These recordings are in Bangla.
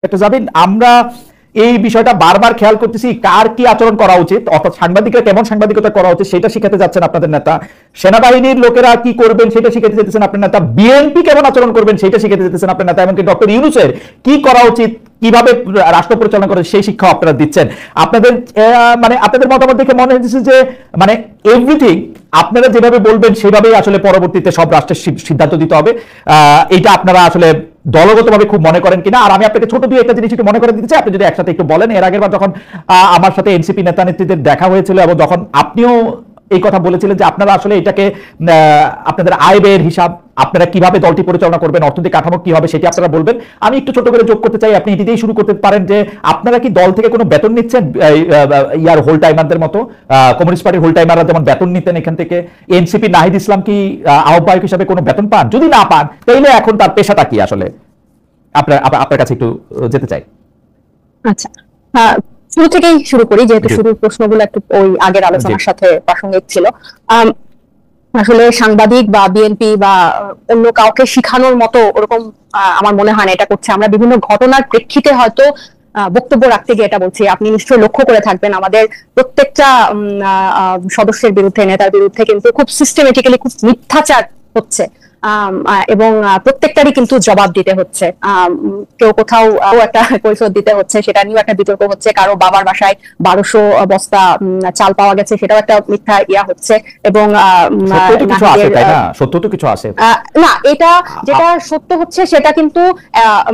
একটা যাবেন। আমরা এই বিষয়টা বারবার খেয়াল করতেছি, কার কি আচরণ করা উচিত, অর্থাৎ সাংবাদিকরা কেমন সাংবাদিকতা করা উচিত সেটা শিখাতে যাচ্ছেন আপনাদের নেতা, সেনাবাহিনীর লোকেরা কি করবেন সেটা শিখাতে যেতেছেন আপনার নেতা, বিএনপি কেমন আচরণ করবেন সেটা শিখাতে যেতেছেন আপনার নেতা, এমনকি ডক্টর ইউনূসের কি করা উচিত, কিভাবে রাষ্ট্র পরিচালনা করে সেই শিক্ষা আপনারা দিচ্ছেন। আপনাদের মানে আপনাদের মতামত দেখে মনে হচ্ছে যে মানে এভরিথিং আপনারা যেভাবে বলবেন সেভাবেই আসলে পরবর্তীতে সব রাষ্ট্রের সিদ্ধান্ত দিতে হবে। এটা আপনারা আসলে দলগতভাবে খুব মনে করেন কিনা? আর আমি আপনাকে ছোট দুই একটা জিনিস একটু মনে করে দিতে চাই, আপনি যদি একসাথে একটু বলেন। এর আগের বার যখন আমার সাথে এনসিপি নেতা নেত্রীদের দেখা হয়েছিল এবং যখন আপনিও এই কথা বলেছিলেন যে আপনারা আসলে এটাকে আপনাদের আয় ব্যয়ের হিসাব, আপনারা কিভাবে দলটি পরিচালনা করবেন, অর্থনৈতিক কাঠামো কি হবে সেটি আপনারা বলবেন। আমি একটু ছোট করে যোগ করতে চাই, আপনি এটি দিয়েই শুরু করতে পারেন যে আপনারা কি দল থেকে কোনো বেতন নিচ্ছেন? ইয়ার হোল টাইমারদের মতো, কমিউনিস্ট পার্টির হোল টাইমাররা যেমন বেতন নিতেন এখান থেকে, এনসিপি নাহিদ ইসলাম কি আহ্বায়ক হিসাবে কোনো বেতন পান? যদি না পান তাহলে এখন তার পেশাটা কি আসলে? আপনার কাছে একটু যেতে চাই। আচ্ছা, শুরু থেকেই শুরু করি, যেহেতু শুরুর প্রশ্নগুলো একটু ওই আগের আলোচনার সাথে প্রাসঙ্গিক ছিল। আসলে সাংবাদিক বা বিএনপি বা অন্য কাউকে শিখানোর মতো ওরকম আমার মনে হয় না এটা করছে। আমরা বিভিন্ন ঘটনার প্রেক্ষিতে হয়তো বক্তব্য রাখতে গিয়ে এটা বলছি। আপনি নিশ্চয়ই লক্ষ্য করে থাকবেন আমাদের প্রত্যেকটা সদস্যের বিরুদ্ধে, নেতার বিরুদ্ধে কিন্তু খুব সিস্টেমেটিক্যালি খুব মিথ্যাচার হচ্ছে এবং প্রত্যেকটারই কিন্তু জবাব দিতে হচ্ছে। কেউ কোথাও একটা পরিশোধ দিতে হচ্ছে, সেটা নিয়েও একটা বিতর্ক হচ্ছে। কারো বাবার বাসায় 1200 বস্তা চাল পাওয়া গেছে, সেটাও একটা মিথ্যা ইয়া হচ্ছে। এবং সত্য তো কিছু আছে না, এটা যেটা সত্য হচ্ছে সেটা কিন্তু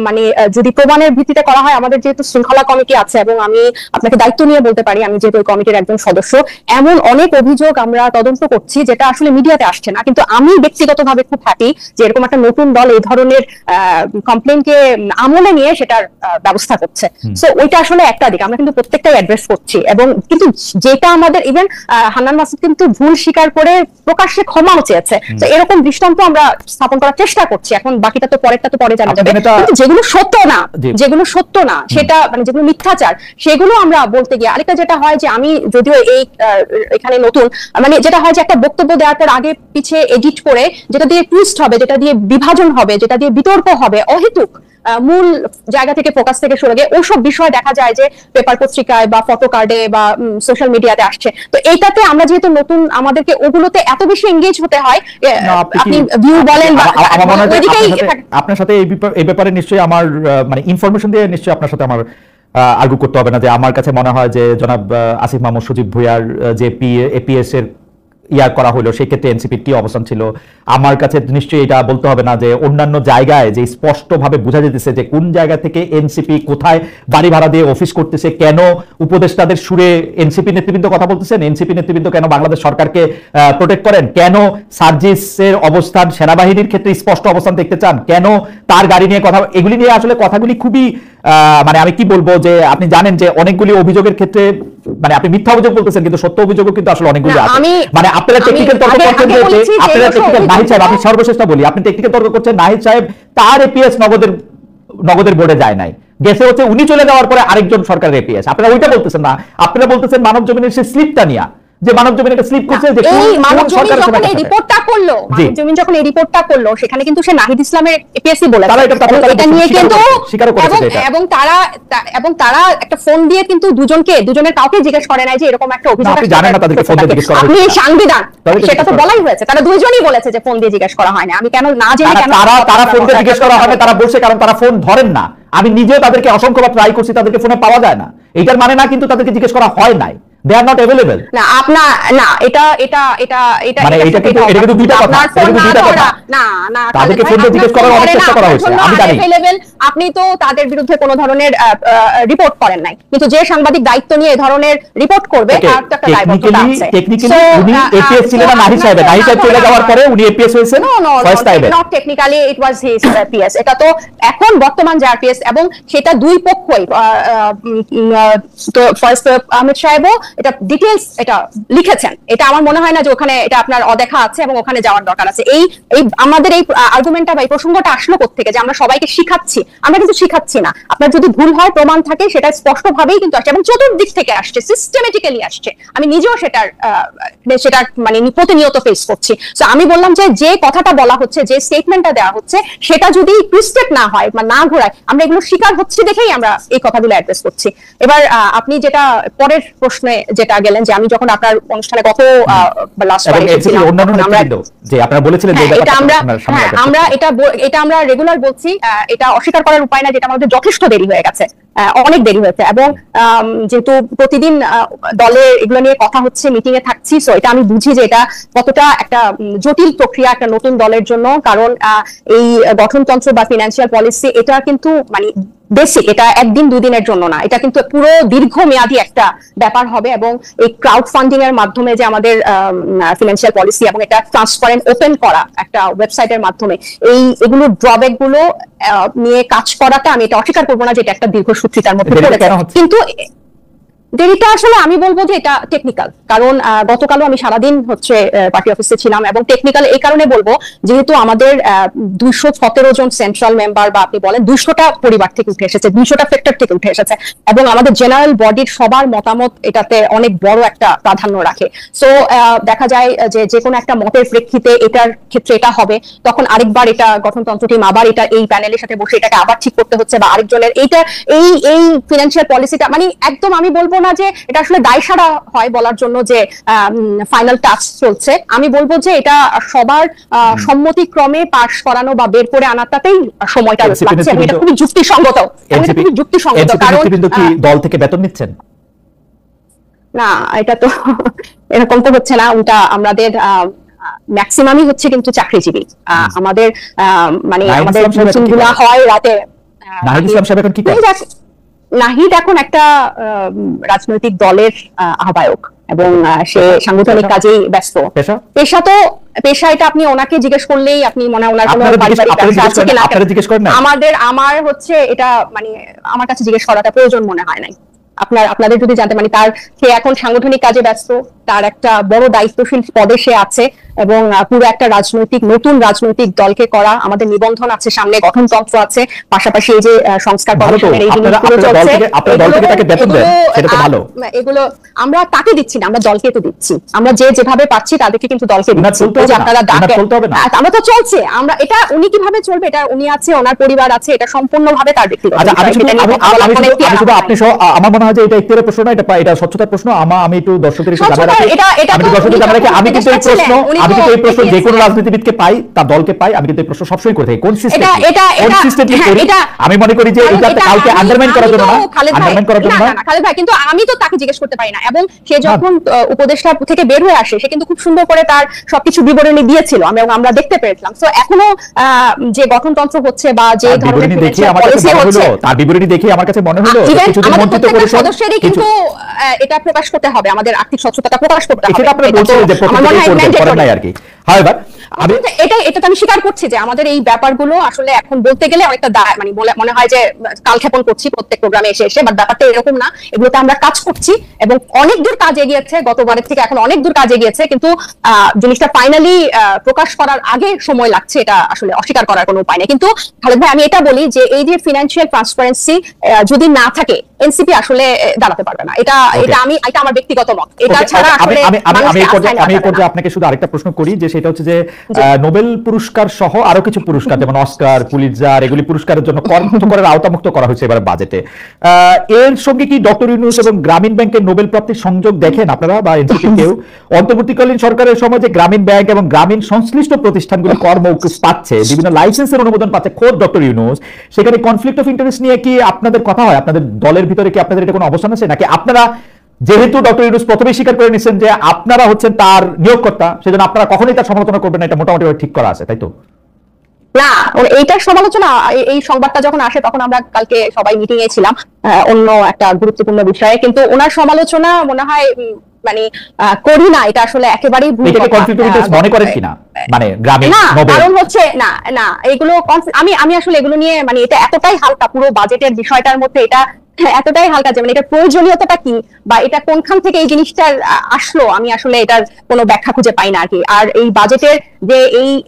মানে যদি প্রমাণের ভিত্তিতে করা হয়, আমাদের যেহেতু শৃঙ্খলা কমিটি আছে এবং আমি আপনাকে দায়িত্ব নিয়ে বলতে পারি, আমি যেহেতু কমিটির একজন সদস্য, এমন অনেক অভিযোগ আমরা তদন্ত করছি যেটা আসলে মিডিয়াতে আসছে না। কিন্তু আমি ব্যক্তিগতভাবে খুব হ্যাপি যে এরকম একটা নতুন দল এই ধরনের কমপ্লেনকে আমলে নিয়ে সেটার ব্যবস্থা করছে। সো ওইটা আসলে একটা দিক, আমরা কিন্তু প্রত্যেকটাই অ্যাড্রেস করছি। এবং কিন্তু যেটা আমাদের ইভেন হান্নান মাসুদ কিন্তু ভুল স্বীকার করে প্রকাশ্যে ক্ষমাও চেয়েছে। তো এরকম দৃষ্টান্ত আমরা স্থাপন করার চেষ্টা করছি। এখন বাকিটা তো পরেরটা তো পরে জানা যাবে। কিন্তু যেগুলো সত্য না সেটা মানে যেগুলো মিথ্যাচার, সেগুলো আমরা বলতে গিয়ে আরেকটা যেটা হয় যে আমি যদিও এখানে নতুন, মানে যেটা হয় যে একটা বক্তব্য দেওয়ার পর আগে পিছে এডিট করে যেটা দিয়ে টুইস্ট হবে, যেটা দিয়ে বিভাজন হবে, যেটা দিয়ে বিতর্ক হবে, অহেতুক মূল জায়গা থেকে ফোকাস থেকে সরে গিয়ে ওসব বিষয় দেখা যায় যে পেপার পত্রিকায় বা ফটো কার্ডে বা সোশ্যাল মিডিয়াতে আসছে। তো এইটাতে আমরা যেহেতু নতুন, আমাদেরকে ওগুলোতে এত বেশি এঙ্গেজ হতে হয়। আপনি ভিউ বলেন বা আপনার সাথে এই ব্যাপারে নিশ্চয়ই আমার মানে ইনফরমেশন দিয়ে নিশ্চয়ই আপনার সাথে আমার আর্গু করতে হবে না। যে আমার কাছে মনে হয় যে জনাব আসিফ মাহমুদ সজীব ভুঁইয়ার যে এপিএস এর ইয়ার করা হলো সেই ক্ষেত্রে এনসিপির কি অবস্থান ছিল, আমার কাছে নিশ্চয়ই এটা বলতে হবে না যে অন্যান্য জায়গায় যে স্পষ্টভাবে বোঝা যেতেছে যে কোন জায়গা থেকে এনসিপি কোথায় বাড়ি ভাড়া দিয়ে অফিস করতেছে, কেন উপদেষ্টাদের সুরে এনসিপি নেতৃবৃন্দ কথা বলতেছেন, এনসিপি নেতৃবৃন্দ কেন বাংলাদেশ সরকারকে প্রোটেক্ট করেন, কেন সার্জিসের অবস্থান সেনাবাহিনীর ক্ষেত্রে স্পষ্ট অবস্থান দেখতে চান, কেন তার গাড়ি নিয়ে কথা, এগুলি নিয়ে আসলে কথাগুলি খুবই মানে আমি কি বলবো যে আপনি জানেন যে অনেকগুলি অভিযোগের ক্ষেত্রে মানে আপনি মিথ্যা অভিযোগ বলতেছেন কিন্তু সত্য অভিযোগও কিন্তু আসলে অনেকগুলি আছে। মানে আপনারা টেকনিক্যাল তর্ক করছেন যে আপনারা টেকনিক্যাল, নাহিদ সাহেব আমি সর্বশেষটা বলি, আপনি টেকনিক্যাল তর্ক করছেন নাহিদ সাহেব তার এপিএস নগদের বোর্ডে যায় নাই, গেছে হচ্ছে উনি চলে যাওয়ার পরে আরেকজন সরকারের এপিএস। আপনারা ওইটা বলতেছেন না, আপনারা বলতেছেন মানব জমিনের সেই স্লিপটা নিয়া, যে মানব জমিন একটা স্লিপ করছে যে এই মানব জমিন যখন এই রিপোর্টটা করলো, মানব জমিন যখন এই রিপোর্টটা করলো সেখানে কিন্তু সে নাহিদ ইসলামের এপিএসসি বলেছে এটা নিয়ে কিন্তু, এবং তারা একটা ফোন দিয়ে কিন্তু দুজনের কাউকে জিজ্ঞেস করে নাই যে এরকম একটা অভিযোগ আছে। জানেন না তাদেরকে ফোন দিয়ে জিজ্ঞেস করা হয়েছে, আপনি সাংবিধান সেটা তো বলাই হয়েছে, তারা দুইজনই বলেছে যে ফোন দিয়ে জিজ্ঞেস করা হয় না। আমি কেন না জেনে কেন তারা ফোন দিয়ে জিজ্ঞেস করা হয় না, তারা বলছে কারণ তারা ফোন ধরেন না। আমি নিজেও তাদেরকে অসংখ্যবার ট্রাই করছি, তাদেরকে ফোনে পাওয়া যায় না। এটার মানে না কিন্তু তাদেরকে জিজ্ঞেস করা হয় নাই, they are not available না আপনার না এটা মানে এটা কিন্তু দুইটা কথা, এটা কিন্তু দুইটা কথা না তাদেরকে ফোন দিয়ে জিজ্ঞেস করার অনেক চেষ্টা করা হয়েছে, আমি জানি available। আপনি তো তাদের বিরুদ্ধে কোনো ধরনের রিপোর্ট করেন নাই, কিন্তু যে সাংবাদিক দায়িত্ব নিয়ে এই ধরনের রিপোর্ট করবে তার তো একটা দায়বদ্ধতা আছে। টেকনিক্যালি উনি এপিএস ছিলেন না, নাহিদ সাহেব চলে যাওয়ার পরে উনি এপিএস হয়েছেন ফার্স্ট টাইমে। Not technically it was his APS, এটা তো এখন বর্তমান যে আরপিএস, এবং সেটা দুই পক্ষই, তো ফার্স্ট আহমেদ সাহেবও এটা ডিটেইলস এটা লিখেছেন, এটা আমার মনে হয় না যে ওখানে এটা আপনার অদেখা আছে এবং ওখানে যাওয়ার দরকার আছে। এই আমাদের এই আর্গুমেন্টটা বা এই প্রসঙ্গটা আসলো কোত্থেকে যে আমরা সবাইকে শিখাচ্ছি? আমরা কিন্তু শিখাচ্ছি না। আপনার যদি ভুল হয়, প্রমাণ থাকে, সেটা স্পষ্টভাবেই কিন্তু আসছে এবং চতুর্দিক থেকে আসছে, সিস্টেমেটিক্যালি আসছে। আমি নিজেও সেটা মানে প্রতিনিয়ত ফেস করছি। তো আমি বললাম যে কথাটা বলা হচ্ছে, যে স্টেটমেন্টটা দেওয়া হচ্ছে, সেটা যদি টুইস্টেড না হয় বা না ঘোরায়, আমরা এগুলো শিকার হচ্ছি দেখেই আমরা এই কথাগুলো অ্যাড্রেস করছি। এবার আপনি যেটা পরের প্রশ্নে যেটা গেলেন, যে আমি যখন আপনার অনুষ্ঠানে গত লাস্ট যে আপনারা বলেছিলেন যে এটা আমরা রেগুলার বলছি, এটা অস্বীকার করার উপায় না, যেটা আমাদের যথেষ্ট দেরি হয়ে গেছে, অনেক দেরি হয়েছে। এবং যেহেতু প্রতিদিন দলে এগুলো নিয়ে কথা হচ্ছে, মিটিং এ থাকছি, সো এটা আমি বুঝি যে এটা কতটা একটা জটিল প্রক্রিয়া একটা নতুন দলের জন্য। কারণ এই গঠনতন্ত্র বা ফিনান্সিয়াল পলিসি এটা কিন্তু মানে বেসিক, এটা একদিন দুই দিনের জন্য না, এটা কিন্তু পুরো দীর্ঘমেয়াদী একটা ব্যাপার হবে। এবং এই ক্রাউড ফান্ডিং এর মাধ্যমে যে আমাদের ফিনান্সিয়াল পলিসি, এবং এটা ট্রান্সপারেন্ট ওপেন করা একটা ওয়েবসাইটের মাধ্যমে, এগুলো ড্রব্যাক গুলো নিয়ে কাজ করাটা আমি এটা অস্বীকার করবো না যে এটা একটা দীর্ঘসূত্রিতার মধ্যে পড়েছে। কিন্তু দেরিটা আসলে আমি বলবো যে এটা টেকনিক্যাল। কারণ গতকালও আমি সারাদিন হচ্ছে পার্টি অফিসে ছিলাম, এবং টেকনিক্যাল এই কারণে বলবো যেহেতু আমাদের 217 জন সেন্ট্রাল মেম্বার, বা আপনি বলেন 200টা পরিবার থেকে উঠে এসেছে, 200টা ফ্যাক্টর থেকে উঠে এসেছে, এবং আমাদের জেনারেল বডির সবার মতামত এটাতে অনেক বড় একটা প্রাধান্য রাখে। সো দেখা যায় যে কোনো একটা মতের প্রেক্ষিতে এটার ক্ষেত্রে এটা হবে, তখন আরেকবার এটা গঠনতন্ত্র টিম আবার এটা এই প্যানেলের সাথে বসে এটাকে আবার ঠিক করতে হচ্ছে, বা আরেকজনের এইটা এই ফিনান্সিয়াল পলিসিটা, মানে একদম আমি বলবো না যে এটা আসলে দায়সারা হয় বলার জন্য যে ফাইনাল টাচ চলছে। আমি বলবো যে এটা সবার সম্মতিক্রমে পাস করানো বা বের করে আনাটাতেই সময়টা লাগছে, এবং এটা খুবই যুক্তিসঙ্গত। কারণ দল থেকে বেতন নিচ্ছেন না, এটা তো এরকম তো হচ্ছে না। উল্টা আমাদের ম্যাক্সিমামই হচ্ছে কিন্তু চাকরিজীবী। আমাদের মানে আমাদের মিটিংগুলো হয় রাতে। নাহিদ ইসলাম সাহেব এখন কি করেন? নাহিদ এখন একটা রাজনৈতিক দলের আহ্বায়ক, এবং সে সাংগঠনিক কাজেই ব্যস্ত। পেশা এটা আপনি ওনাকে জিজ্ঞেস করলেই আপনি মনে হয় ওনার কোনো পারিবারিক ব্যবসা আছে কিনা আমার হচ্ছে এটা মানে আমার কাছে জিজ্ঞেস করাটা প্রয়োজন মনে হয় নাই। আপনাদের যদি জানতে, মানে সে এখন সাংগঠনিক কাজে ব্যস্ত, তার একটা বড় দায়িত্বশীল পদে সে আছে, এবং পুরো একটা নতুন রাজনৈতিক দলকে করা, আমাদের নিবন্ধন আছে, সামনে গঠনতন্ত্র আছে, পাশাপাশি এই যে সংস্কার কমিশনের এই জিনিসগুলো চলছে, এগুলো আমরা তাকে দিচ্ছি না, আমরা দলকে তো দিচ্ছি। আমরা যেভাবে পাচ্ছি তাদেরকে কিন্তু দলকে দিচ্ছি। আপনারা আমরা তো চলছে, আমরা এটা উনি কিভাবে চলবে, এটা উনি আছে, ওনার পরিবার আছে, এটা সম্পূর্ণভাবে তার ব্যক্তিগত। আমার মনে হয় যে এটা ইখতিয়ারের প্রশ্ন না, এটা স্বচ্ছতার প্রশ্ন। আমি একটু দর্শকদের আমি কিন্তু এই প্রশ্ন যে কোনো রাজনীতিবিদকে পাই, তার দলকে পাই, আমি কিন্তু এই প্রশ্ন সবসময় করে থাকি। আমি মনে করি যে এটা কাউকে আন্ডারমাইন করার জন্য না, খালেদ ভাই, কিন্তু আমি তো তাকে জিজ্ঞেস করতে পারি না। এবং সে যখন উপদেষ্টা থেকে বের হয়ে আসে, সে কিন্তু খুব সুন্দর করে তার সবকিছু বিবরণী দিয়েছিল, এবং আমরা দেখতে পেরেছিলাম। সো এখনো যে গঠনতন্ত্র হচ্ছে বা যে ধরনের পলিসি হচ্ছে, তার বিবরণী দেখে আমার কাছে মনে হলো কিছুদিন মন্ত্রিত্ব পরিষদ সদস্যদের কিন্তু এটা প্রকাশ করতে হবে, আমাদের আর্থিক স্বচ্ছতাটা প্রকাশ করতে হবে। সেটা আপনারা বলছিলেন যে প্রত্যেকটা করেন নাই আর কি। হাওয়ার এটা আমি স্বীকার করছি যে আমাদের এই ব্যাপারগুলো আসলে এখন বলতে গেলে অনেকটা মানে মনে হয় যে কালক্ষেপণ করছি প্রত্যেক প্রোগ্রামে এসে, বাট ব্যাপারটা এরকম না। এগুলোতে আমরা কাজ করছি, এবং অনেক দূর কাজ এগিয়েছে, গতবারের থেকে এখন অনেক দূর কাজ এগিয়েছে, কিন্তু জিনিসটা ফাইনালি প্রকাশ করার আগে সময় লাগছে, এটা আসলে অস্বীকার করার কোনো উপায় নেই। কিন্তু খালেদ ভাই, আমি এটা বলি যে এই যে ফিনান্সিয়াল ট্রান্সপারেন্সি যদি না থাকে, এনসিপি আসলে দাঁড়াতে পারবে না। এটা আমার ব্যক্তিগত মত। এটা ছাড়া আসলে আমি আপনাকে শুধু আরেকটা প্রশ্ন করি, যে সেটা হচ্ছে যে নোবেল পুরস্কার সহ আরো কিছু পুরস্কার, যেমন অস্কার, পুলিৎজার, এগুলি পুরস্কারের জন্য করের আওতামুক্ত করা হয়েছে এবার বাজেটে। এর সঙ্গে কি ডক্টর ইউনূস এবং গ্রামীণ ব্যাংকের নোবেল প্রাপ্তির সংযোগ দেখেন আপনারা বা এনসিপি কেউ? অন্তর্বর্তীকালীন সরকারের সময় যে গ্রামীণ ব্যাংক এবং গ্রামীণ সংশ্লিষ্ট প্রতিষ্ঠানগুলি কর মৌকুফ পাচ্ছে, বিভিন্ন লাইসেন্সের অনুমোদন পাচ্ছে খোদ ডক্টর ইউনূস, সেখানে কনফ্লিক্ট অফ ইন্টারেস্ট নিয়ে কি আপনাদের কথা হয়? আপনাদের দলের ভিতরে কি আপনাদের এটা কোনো অবস্থান আছে, নাকি আপনারা যেহেতু ডক্টর ইউনূস প্রথমেই স্বীকার করে নিচ্ছেন যে আপনারা হচ্ছেন তার নিয়োগকর্তা, সেজন্য আপনারা কখনোই তার সমালোচনা করবেন না, এটা মোটামুটি ঠিক করা আছে, তাই তো? না, এইটার সমালোচনা, এই সংবাদটা যখন আসে তখন আমরা কালকে সবাই মিটিং এ ছিলাম অন্য একটা গুরুত্বপূর্ণ বিষয়ে, কিন্তু ওনার সমালোচনা মনে হয় মানে করি না, এটা আসলে একেবারেই ভুল কথা। মনে করেন কিনা মানে গ্রামীণ নোবেল? কারণ হচ্ছে না এগুলো আমি আসলে এগুলো নিয়ে মানে এটা এতটাই হালকা, পুরো বাজেটের বিষয়টার মধ্যে এটা এতটাই হালকা যে মানে এটা প্রয়োজনীয়তাটা কি বা এটা কোনখান থেকে এই জিনিসটা আসলো, আমি আসলে এটার কোনো ব্যাখ্যা খুঁজে পাই না আর কি। আর এই বাজেটের যে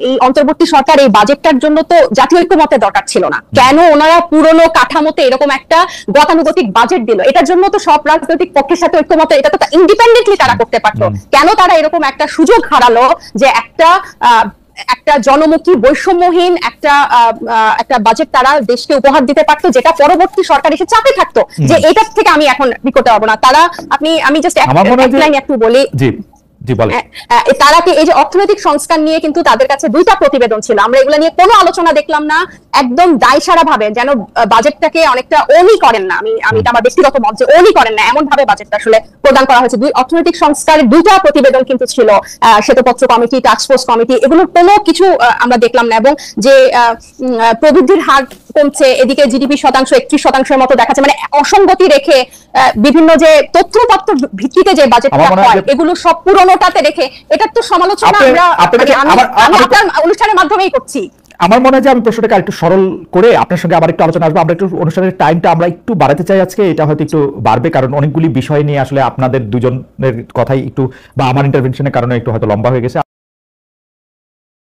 এই অন্তর্বর্তী সরকার এই বাজেটটার জন্য তো জাতীয় ঐক্যমতের দরকার ছিল না, কেন ওনারা পুরনো কাঠামোতে এরকম একটা গতানুগতিক বাজেট দিল? এটার জন্য তো সব রাজনৈতিক পক্ষের সাথে ঐক্যমত, এটা তো ইন্ডিপেন্ডেন্টলি তারা করতে পারতো। কেন তারা এরকম একটা সুযোগ হারালো যে একটা জনমুখী বৈষম্যহীন একটা বাজেট তারা দেশকে উপহার দিতে পারতো, যেটা পরবর্তী সরকার এসে চাপে থাকতো যে এটার থেকে আমি এখন করতে পারবো না। আমি জাস্ট এক লাইন একটু বলি, তারা এই যে অর্থনৈতিক সংস্কার নিয়ে কিন্তু তাদের কাছে 2টা প্রতিবেদন ছিল, আমরা এগুলো নিয়ে কোনো আলোচনা দেখলাম না, একদম দায়সারা ভাবে যেন বাজেটটাকে অনেকটা ওনই করেন না, আমি এটা আমার ব্যক্তিগত মত যে ওনই করেন না, এমন ভাবে বাজেটটা আসলে প্রদান করা হয়েছে। অর্থনৈতিক সংস্কারের 2টা প্রতিবেদন কিন্তু ছিল, শ্বেতপত্র কমিটি, টাস্কফোর্স কমিটি, এগুলোর কোনো কিছু আমরা দেখলাম না। এবং যে প্রবৃদ্ধির হার কমছে, এদিকে জিডিপি 31% মতো দেখাচ্ছে, মানে অসঙ্গতি রেখে বিভিন্ন যে তথ্যপত্র ভিত্তিতে যে বাজেটটা হয় এগুলো সব পুরনোটাতে রেখে এটার তো সমালোচনা আমি আপনার অনুষ্ঠানের মাধ্যমেই করছি। আমার মনে হয় যে আমি প্রশ্নটাকে আরেকটু সরল করে আপনার সঙ্গে আবার একটু আলোচনা আসবো। আমরা একটু অনুষ্ঠানের টাইমটা আমরা একটু বাড়াতে চাই আজকে, এটা হয়তো একটু বাড়বে কারণ অনেকগুলি বিষয় নিয়ে আসলে আপনাদের দুজনের কথাই একটু বা আমার ইন্টারভেনশনের কারণে একটু হয়তো লম্বা হয়ে গেছে।